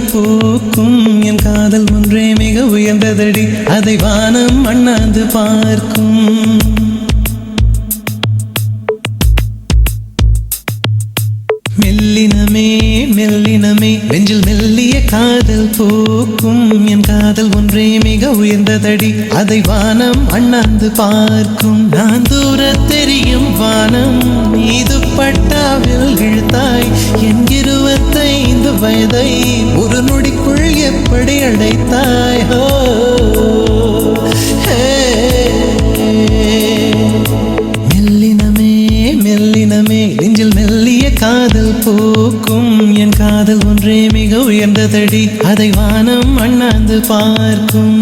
பூக்கும் என் காதல் ஒன்றே மிக உயர்ந்ததடி அதை வானம் அண்ணாந்து பார்க்கும் மெல்லினமே மெல்லினமே நெஞ்சில் மெல்லிய காதல் பூக்கும் என் காதல் ஒன்றே மிக உயர்ந்ததடி அதை வானம் அண்ணாந்து பார்க்கும் நான் தூர தெரியும் வானம் மீது பட்டாவில் இழுத்தாய் என் 25 வயதை ஒரு நொடிக்குள் எப்படி அடைத்தாய் மெல்லினமே மெல்லினமே நெஞ்சில் மெல்லிய காதல் பூக்கும் என் காதல் ஒன்றே மிக உயர்ந்ததடி அதை வானம் அண்ணாந்து பார்க்கும்